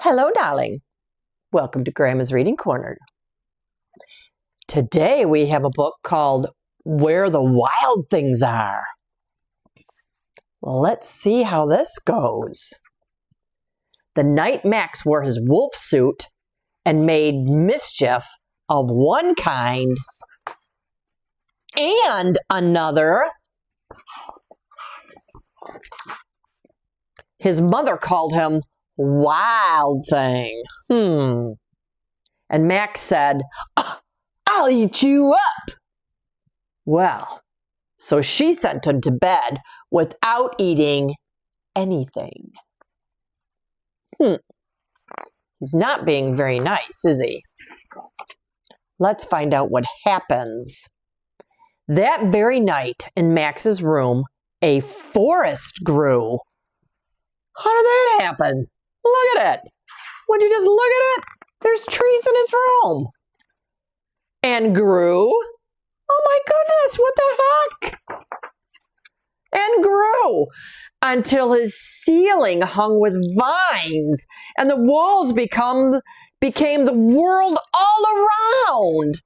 Hello, darling. Welcome to Grandma's Reading Corner. Today we have a book called Where the Wild Things Are. Let's see how this goes. The night Max wore his wolf suit and made mischief of one kind and another, his mother called him Wild Thing. And Max said, "I'll eat you up." Well, so she sent him to bed without eating anything. He's not being very nice, is he? Let's find out what happens. That very night in Max's room, a forest grew. How did that happen? Look at it. Would you just look at it? There's trees in his room. And grew. Oh my goodness, what the heck? And grew until his ceiling hung with vines and the walls became the world all around.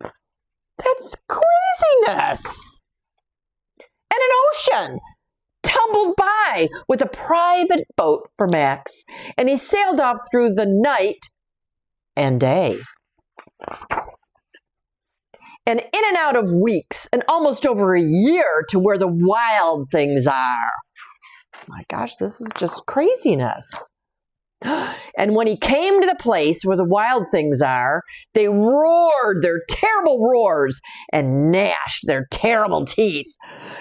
That's craziness. And an ocean tumbled by with a private boat for Max, and he sailed off through the night and day. And in and out of weeks, and almost over a year to where the wild things are. My gosh, this is just craziness. And when he came to the place where the wild things are, they roared their terrible roars and gnashed their terrible teeth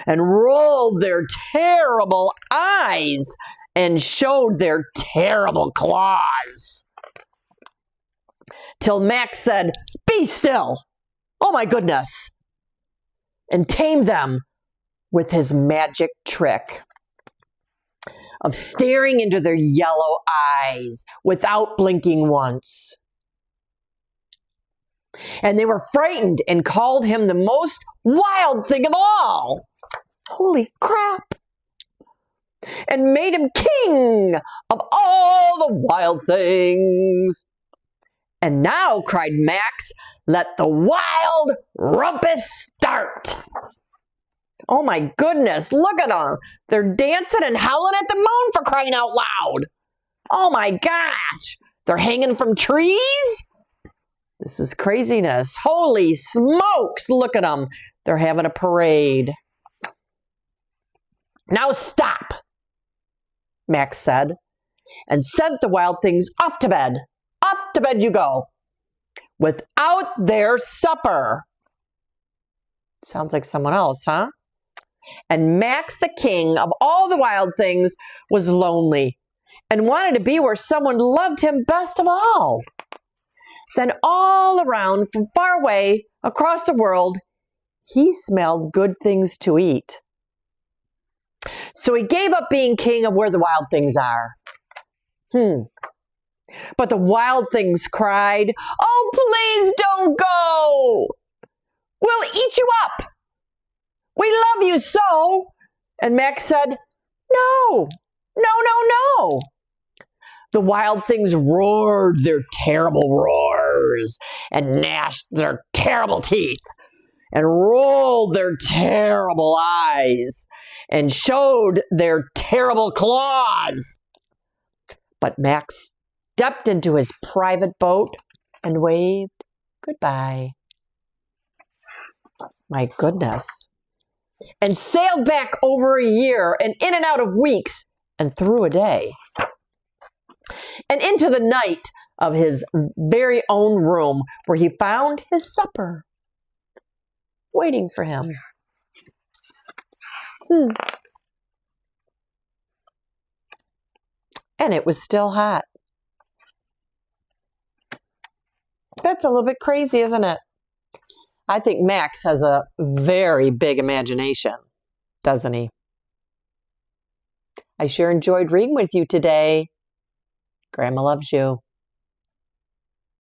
and rolled their terrible eyes and showed their terrible claws. Till Max said, "Be still! Oh my goodness!" and tamed them with his magic trick of staring into their yellow eyes without blinking once. And they were frightened and called him the most wild thing of all. Holy crap! And made him king of all the wild things. And now, cried Max, let the wild rumpus start. Oh my goodness, look at them. They're dancing and howling at the moon, for crying out loud. Oh my gosh. They're hanging from trees? This is craziness. Holy smokes, look at them. They're having a parade. Now stop, Max said, and sent the wild things off to bed. Off to bed you go, without their supper. Sounds like someone else, huh? And Max, the king of all the wild things, was lonely and wanted to be where someone loved him best of all. Then all around, from far away, across the world, he smelled good things to eat. So he gave up being king of where the wild things are. But the wild things cried, "Oh, please don't go. We'll eat you up. We love you so." And Max said, "No, no, no, no." The wild things roared their terrible roars and gnashed their terrible teeth and rolled their terrible eyes and showed their terrible claws. But Max stepped into his private boat and waved goodbye. My goodness. And sailed back over a year and in and out of weeks and through a day. And into the night of his very own room where he found his supper waiting for him. And it was still hot. That's a little bit crazy, isn't it? I think Max has a very big imagination, doesn't he? I sure enjoyed reading with you today. Grandma loves you.